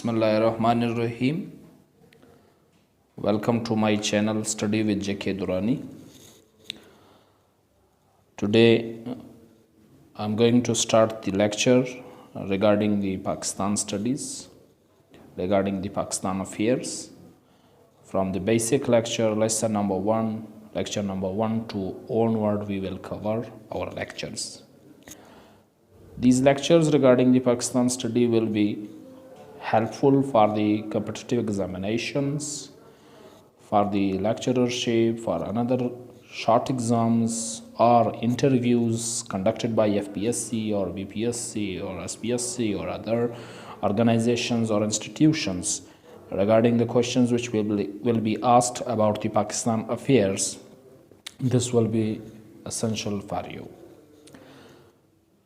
Bismillahirrahmanirrahim. Welcome to my channel Study with J.K. Durrani. Today I'm going to start the lecture regarding the Pakistan studies, regarding the Pakistan affairs. From the basic lecture, lecture number 1 to onward, we will cover our lectures. These lectures regarding the Pakistan study will be helpful for the competitive examinations, for the lecturership, for another short exams or interviews conducted by FPSC or BPSC or SPSC or other organizations or institutions regarding the questions which will be asked about the Pakistan affairs. This will be essential for you.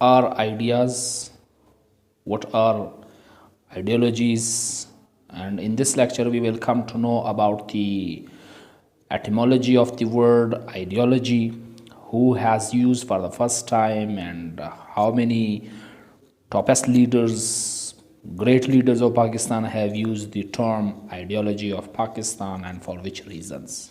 are ideas, what are ideologies, and in this lecture we will come to know about the etymology of the word ideology, who has used for the first time, and how many topest leaders, great leaders of Pakistan have used the term ideology of Pakistan and for which reasons.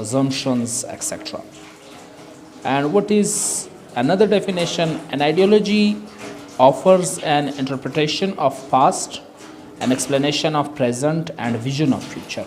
assumptions, etc. And what is another definition? An ideology offers an interpretation of past, an explanation of present and vision of future.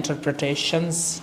interpretations,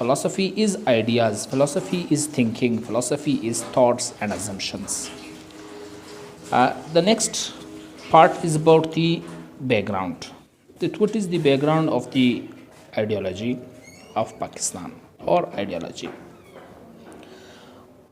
Philosophy is ideas, philosophy is thinking, philosophy is thoughts and assumptions. The next part is about the background. What is the background of the ideology of Pakistan or ideology?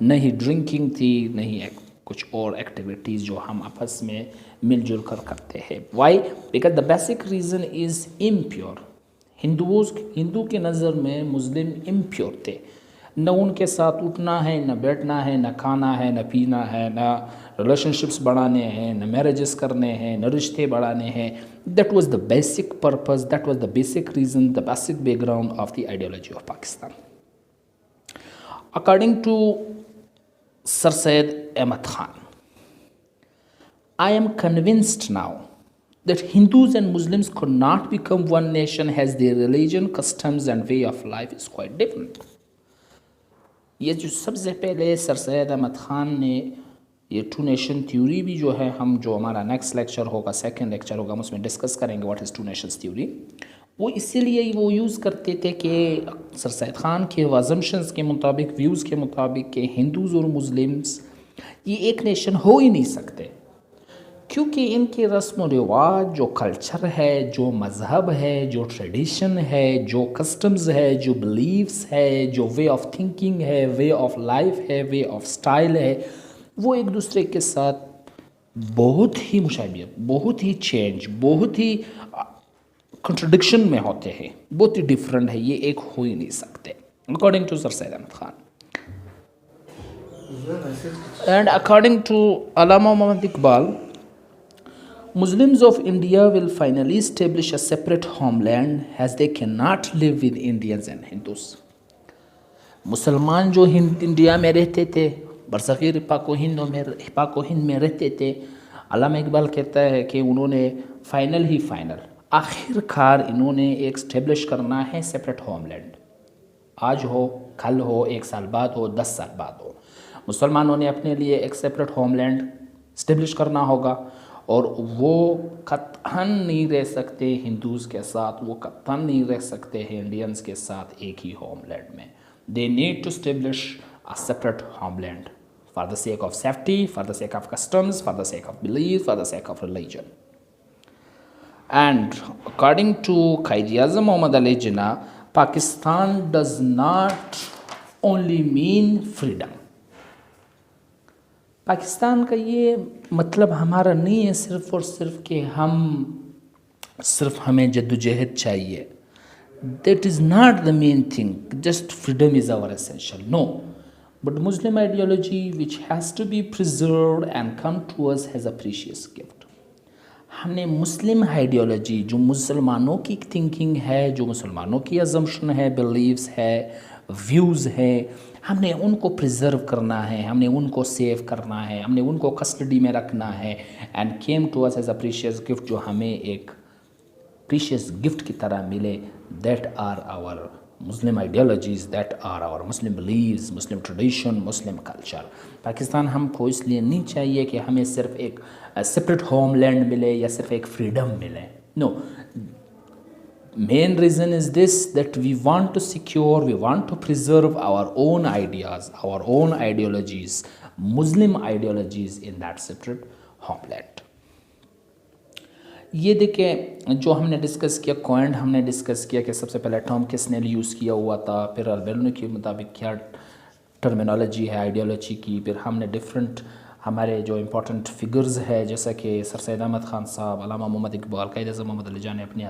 نہ ہی drinking تھی، نہ ہی کچھ اور activities جو ہم آپس میں مل جل کر کرتے ہیں. Why? Because the basic reason is impure. Hindu کے نظر میں مسلم امپیور تھے. نہ ان کے ساتھ اٹھنا ہے، نہ بیٹھنا ہے، نہ کھانا ہے، نہ پینا ہے، نہ ریلیشن شپس بڑھانے ہیں، نہ میرجز کرنے ہیں، نہ رشتے بڑھانے ہیں. That was the basic purpose, that was the basic reason, the basic background of the ideology of Pakistan. According to Sir Syed Ahmad Khan, I am convinced now that Hindus and Muslims could not become one nation as their religion, customs and way of life is quite different. یہ جو سب سے پہلے سر سید احمد خان نے یہ to nation theory بھی جو ہے، ہم جو ہمارا نیکسٹ لیکچر ہوگا، سیکنڈ لیکچر ہوگا، ہم اس میں ڈسکس کریں گے what is two nations theory. وہ اسی لیے وہ یوز کرتے تھے کہ سر سید خان کے ازمپشنز کے مطابق، ویوز کے مطابق، کہ ہندوز اور مسلمس یہ ایک نیشن ہو ہی نہیں سکتے، کیونکہ ان کے رسم و رواج، جو کلچر ہے، جو مذہب ہے، جو ٹریڈیشن ہے، جو کسٹمز ہے، جو بلیفس ہے، جو وے آف تھنکنگ ہے، وے آف لائف ہے، وے آف سٹائل ہے، وہ ایک دوسرے کے ساتھ بہت ہی مشابہت، بہت ہی چینج، بہت ہی کنٹرڈکشن میں ہوتے ہیں، بہت ہی ڈفرینٹ ہے، یہ ایک ہو ہی نہیں سکتے according to sir Syed Ahmad Khan. And according to Allama Muhammad Iqbal, Muslims of India will finally establish a separate homeland as they cannot live with Indians and Hindus. مسلمان جو انڈیا میں رہتے تھے، برصغیر پاک و ہند میں رہتے تھے، علامہ اقبال کہتا ہے کہ انہوں نے فائنل آخر کار انہوں نے ایک اسٹیبلش کرنا ہے سیپریٹ ہوم لینڈ. آج ہو، کل ہو، 1 سال بعد ہو، 10 سال بعد ہو، مسلمانوں نے اپنے لیے ایک سیپریٹ ہوم لینڈ اسٹیبلش کرنا ہوگا. اور وہ قطعاً نہیں رہ سکتے ہندوز کے ساتھ، وہ قطعاً نہیں رہ سکتے ہیں انڈینز کے ساتھ ایک ہی ہوم لینڈ میں. They need to establish a separate homeland for the sake of safety, for the sake of customs, for the sake of belief, for the sake of religion. And according to Quaid-e-Azam Muhammad Ali Jinnah, Pakistan does not only mean freedom. Pakistan کا یہ مطلب ہمارا نہیں ہے صرف اور صرف کہ ہمیں جد و جہد چاہیے. That is not the main thing. Just freedom is our essential. No. But Muslim ideology which has to be preserved and come to us as a precious gift. ہم نے مسلم آئیڈیالوجی جو مسلمانوں کی تھنکنگ ہے، جو مسلمانوں کی ازمپشن ہے، بلیفز ہے، ویوز ہے، ہم نے ان کو پریزرو کرنا ہے، ہم نے ان کو سیو کرنا ہے، ہم نے ان کو کسٹڈی میں رکھنا ہے. And came to us as a precious gift, جو ہمیں ایک پریشیس گفٹ کی طرح ملے. That are our Muslim ideologies, that are our Muslim believes, Muslim tradition, Muslim culture. Pakistan ہم کو اس لیے نہیں چاہیے کہ ہمیں صرف ایک سپریٹ ہوم لینڈ ملے یا صرف ایک فریڈم ملے. نو. Main reason is this, that we want to secure, we want to preserve our own ideas, our own ideologies, Muslim ideologies in that separate homeland. یہ دیکھیں جو ہم نے ڈسکس کیا، کوئنٹ ہم نے ڈسکس کیا کہ سب سے پہلے ٹرم کس نے یوز کیا ہوا تھا، پھر البیرونی کے مطابق کیا ٹرمینالوجی ہے آئیڈیالوجی کی، پھر ہم نے ڈفرینٹ ہمارے جو امپورٹنٹ فگرز ہے جیسا کہ سر سید احمد خان صاحب، علامہ محمد اقبال، قائد-اعظم محمد علی جان نے اپنے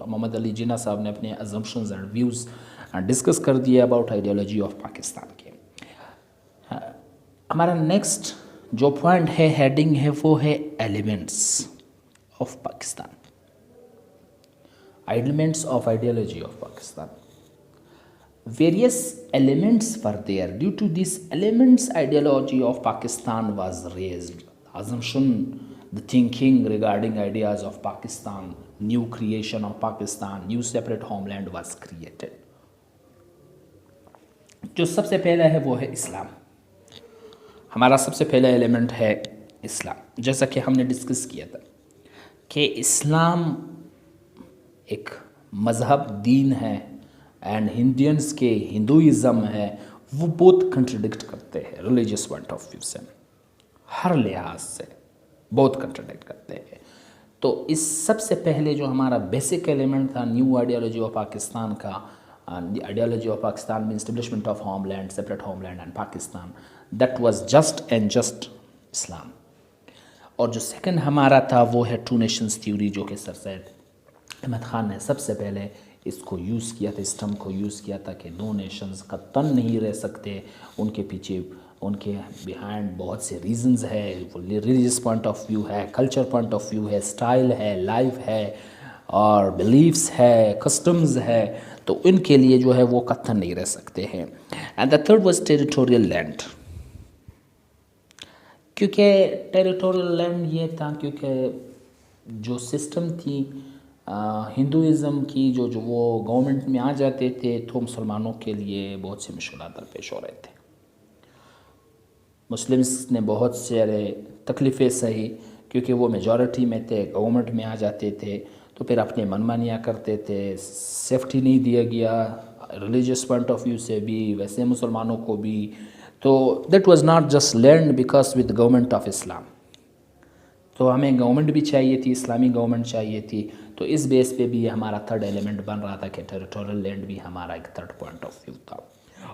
محمد علی جناح صاحب نے اپنے ازمپشنز اینڈ ویوز ڈسکس کر دیا اباؤٹ آئیڈیالوجی آف پاکستان کے. ہمارا نیکسٹ جو پوائنٹ ہے، ہیڈنگ ہے، وہ ہے elements of Pakistan, elements of ideology of Pakistan. Various elements were there. Due to these elements, ideology of Pakistan was raised. Assumption, the thinking regarding ideas of Pakistan, new creation of Pakistan, new separate homeland was created. جو سب سے پہلا ہے وہ ہے اسلام. ہمارا سب سے پہلا element ہے اسلام. جیسا کہ ہم نے ڈسکس کیا تھا کہ اسلام ایک مذہب، دین ہے، اینڈ انڈینس کے ہندوازم ہے، وہ بہت کنٹرڈکٹ کرتے ہیں ریلیجیس پوائنٹ آف ویو سے، ہر لحاظ سے بہت کنٹرڈکٹ کرتے ہیں. تو اس سب سے پہلے جو ہمارا بیسک ایلیمنٹ تھا نیو آئیڈیالوجی آف پاکستان کا، آئیڈیالوجی آف پاکستان میں establishment of homeland, separate homeland and Pakistan. That was just and just Islam. اور جو سیکنڈ ہمارا تھا وہ ہے ٹو نیشنز تھیوری، جو کہ سر سید احمد خان نے سب سے پہلے اس کو یوز کیا تھا، اس ٹرم کو یوز کیا تھا کہ دو نیشنز قطعاً نہیں رہ سکتے. ان کے پیچھے، ان کے بیہائنڈ بہت سے ریزنز ہے، ریلیجیس پوائنٹ آف ویو ہے، کلچر پوائنٹ آف ویو ہے، اسٹائل ہے، لائف ہے، اور بلیفس ہے، کسٹمز ہے، تو ان کے لیے جو ہے وہ قطعاً نہیں رہ سکتے ہیں. And the third was territorial land. کیونکہ ٹیریٹوریل لینڈ یہ تھا کیونکہ جو سسٹم تھی ہندوازم کی، جو وہ گورنمنٹ میں آ جاتے تھے تو مسلمانوں کے لیے بہت سے مشکلات درپیش ہو رہے تھے. مسلمس نے بہت سارے تکلیفیں سہی کیونکہ وہ میجورٹی میں تھے، گورنمنٹ میں آ جاتے تھے تو پھر اپنے من مانیاں کرتے تھے، سیفٹی نہیں دیا گیا ریلیجیس پوائنٹ آف ویو سے بھی، ویسے مسلمانوں کو بھی. تو that was not just land because with government of Islam. تو ہمیں گورنمنٹ بھی چاہیے تھی، اسلامی گورنمنٹ چاہیے تھی. تو اس بیس پہ بھی ہمارا تھرڈ ایلیمنٹ بن رہا تھا کہ ٹیریٹوریل لینڈ بھی ہمارا ایک تھرڈ پوائنٹ آف ویو تھا.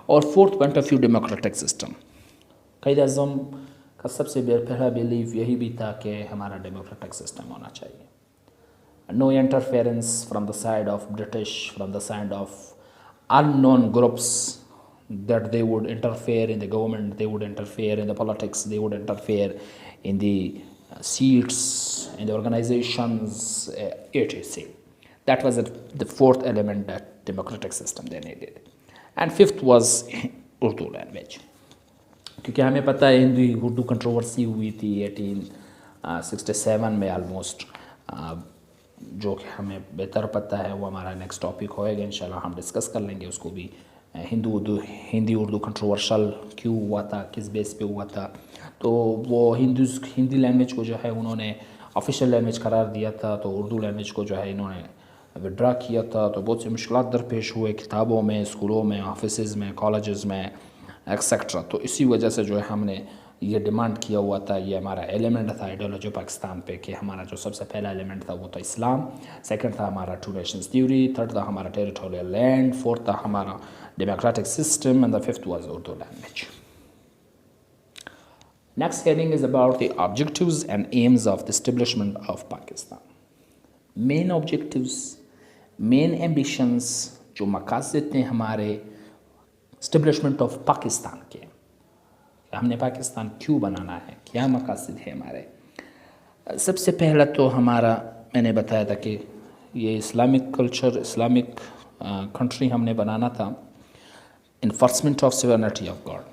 اور fourth point of view democratic system. Quaid Azam کا سب سے پہلا بیلیف یہی بھی تھا کہ ہمارا ڈیموکریٹک سسٹم ہونا چاہیے. No interference from the side of British, from the side of unknown groups that they would interfere in the government, they would interfere in the politics, they would interfere in the seats, in the organizations, etc. That was the fourth element, that democratic system they needed. And fifth was Urdu language. کیونکہ ہمیں پتہ ہے Urdu controversy ہوئی تھی 1867 میں almost, جو کہ ہمیں بہتر پتہ ہے، وہ ہمارا نیکسٹ ٹاپک ہوئے گا انشاءاللہ، ہم ڈسکس کر لیں گے اس کو بھی. ہندی اردو کنٹروورشل کیوں ہوا تھا، کس بیس پہ ہوا تھا. تو وہ ہندی لینگویج کو جو ہے انہوں نے آفیشیل لینگویج قرار دیا تھا، تو اردو لینگویج کو جو ہے انہوں نے وڈرا کیا تھا. تو بہت سے مشکلات درپیش ہوئے کتابوں میں، اسکولوں میں، آفیسز میں، کالجز میں ایکسیکٹرا. تو اسی وجہ سے جو ہے ہم نے یہ ڈیمانڈ کیا ہوا تھا، یہ ہمارا ایلیمنٹ تھا آئیڈیالوجی پاکستان پہ، کہ ہمارا جو سب سے پہلا ایلیمنٹ تھا وہ تھا اسلام، سیکنڈ تھا ہمارا ٹو نیشنز تھیوری، تھرڈ تھا ہمارا ٹیریٹوریل لینڈ، فورتھ تھا ہمارا democratic system, and the fifth was Urdu language. Next heading is about the objectives and aims of the establishment of Pakistan. Main objectives, main ambitions, جو مقاصد تھے ہمارے اسٹیبلشمنٹ آف پاکستان کے، ہم نے پاکستان کیوں بنانا ہے، کیا مقاصد ہے ہمارے. سب سے پہلا تو ہمارا، میں نے بتایا تھا کہ یہ اسلامک کلچر، اسلامک کنٹری ہم نے بنانا تھا. انفورسمنٹ آف سیورنٹی آف گاڈ،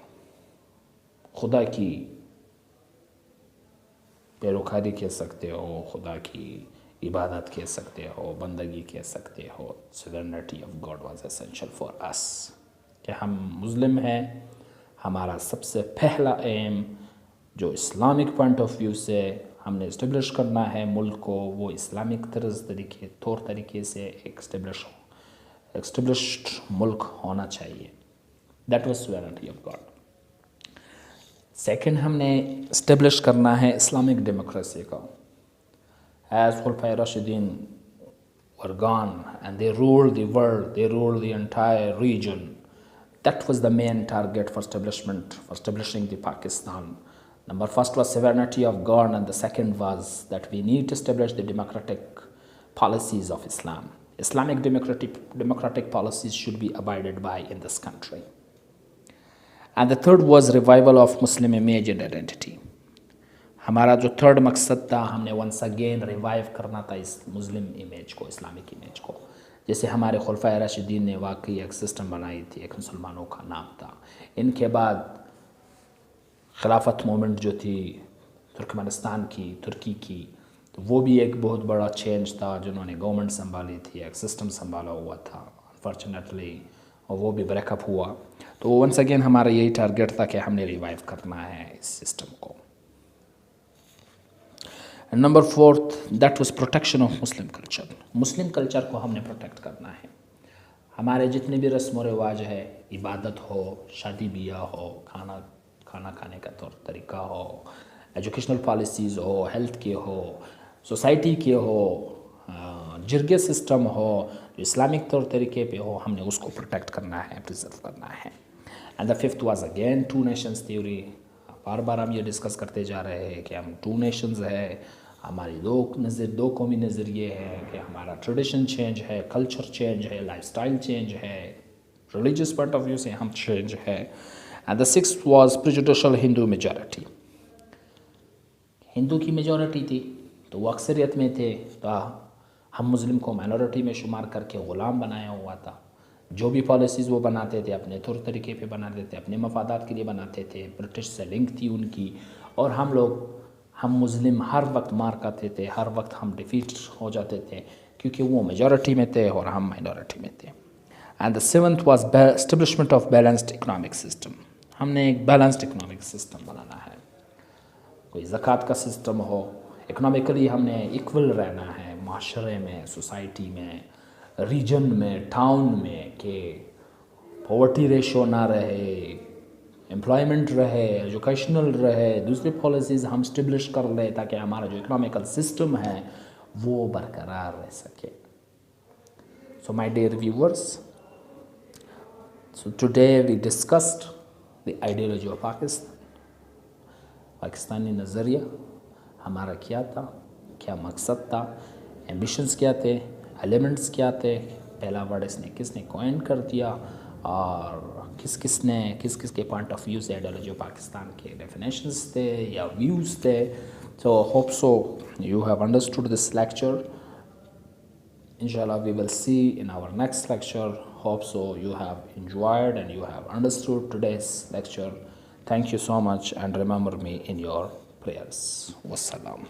خدا کی پیروکاری کہہ سکتے ہو، خدا کی عبادت کہہ سکتے ہو، بندگی کہہ سکتے ہو. Sovereignty of God was essential for us, کہ ہم مسلم ہیں. ہمارا سب سے پہلا ایم جو اسلامک پوائنٹ آف ویو سے ہم نے اسٹیبلش کرنا ہے ملک کو، وہ اسلامک طور طریقے سے ایک اسٹیبلشڈ ملک ہونا چاہیے. That was sovereignty of God. Second, ہم نے اسٹیبلش کرنا ہے اسلامک ڈیموکریسی کا. ایز خلفائے راشدین were gone and they ruled the world, they ruled the entire region. That was the main target for establishing the Pakistan. Number first was sovereignty of God, and the second was that we need to establish the democratic policies of Islam. Islamic democratic policies should be abided by in this country. And the third was revival of Muslim image and identity. ہمارا جو third مقصد تھا، ہم نے once again revive کرنا تھا اس مسلم image کو، Islamic image کو. جیسے ہمارے خلفائے راشدین نے واقعی ایک سسٹم بنائی تھی، ایک مسلمانوں کا نام تھا. ان کے بعد خلافت مومنٹ جو تھی ترکمانستان کی، ترکی کی، تو وہ بھی ایک بہت بڑا چینج تھا، جنہوں نے گورنمنٹ سنبھالی تھی، ایک سسٹم سنبھالا ہوا تھا. انفارچونیٹلی وہ بھی بریک اپ ہوا. تو ونس اگین ہمارا یہی ٹارگیٹ تھا کہ ہم نے ریوائیو کرنا ہے اس سسٹم کو. Number fourth, that was protection of Muslim culture. Muslim culture کو ہم نے پروٹیکٹ کرنا ہے. ہمارے جتنے بھی رسم و رواج ہے، عبادت ہو، شادی بیاہ ہو، کھانا کھانے کا طور طریقہ ہو، ایجوکیشنل پالیسیز ہو، ہیلتھ کے ہو، سوسائٹی کے ہو، جرگے سسٹم ہو، جو اسلامک طور طریقے پہ ہو، ہم نے اس کو پروٹیکٹ کرنا ہے، پریزرو کرنا ہے. And the fifth was again two nations theory. بار بار ہم یہ ڈسکس کرتے جا رہے ہیں کہ ہم ٹو نیشنز ہے, ہماری دو قومی نظریے ہیں, کہ ہمارا ٹریڈیشن چینج ہے, کلچر چینج ہے, لائف سٹائل چینج ہے, ریلیجیس پوائنٹ آف ویو سے ہم چینج ہے. And the sixth was prejudicial Hindu majority. Hindu کی میجورٹی تھی تو وہ اکثریت میں تھے, تو ہم مسلم کو مائنورٹی میں شمار کر کے غلام بنایا ہوا تھا. جو بھی پالیسیز وہ بناتے تھے اپنے طور طریقے پہ بناتے تھے, اپنے مفادات کے لیے بناتے تھے. برٹش سے لنک تھی ان کی, اور ہم مسلم ہر وقت مار کھاتے تھے, ہر وقت ہم ڈیفیٹ ہو جاتے تھے, کیونکہ وہ میجورٹی میں تھے اور ہم مائنورٹی میں تھے. And the seventh was establishment of balanced economic system. ہم نے ایک بیلنسڈ اکنامک سسٹم بنانا ہے, کوئی زکوٰۃ کا سسٹم ہو, اکنامکلی ہم نے ایکول رہنا ہے معاشرے میں, سوسائٹی میں, ریجن میں, ٹاؤن میں, کہ پاورٹی ریشو نہ رہے, امپلائمنٹ رہے, ایجوکیشنل رہے, دوسری پالیسیز ہم اسٹیبلش کر لیں تاکہ ہمارا جو اکنامیکل سسٹم ہے وہ برقرار رہ سکے. So my dear viewers, so today we discussed the ideology of Pakistan. Pakistani نظریہ ہمارا کیا تھا, کیا مقصد تھا, ایمبیشنز کیا تھے, ایلیمنٹس کیا تھے, پہلا ورڈ کس نے کوائن کر دیا, اور کس کس کے پوائنٹ آف ویو سے آئیڈیالوجی آف پاکستان کے ڈیفینیشنز تھے یا ویوز تھے. So hope so you have understood this lecture. Inshallah we will see in our next lecture. Hope so you have enjoyed and you have understood today's lecture. Thank you so much, and remember me in your prayers. Wassalam.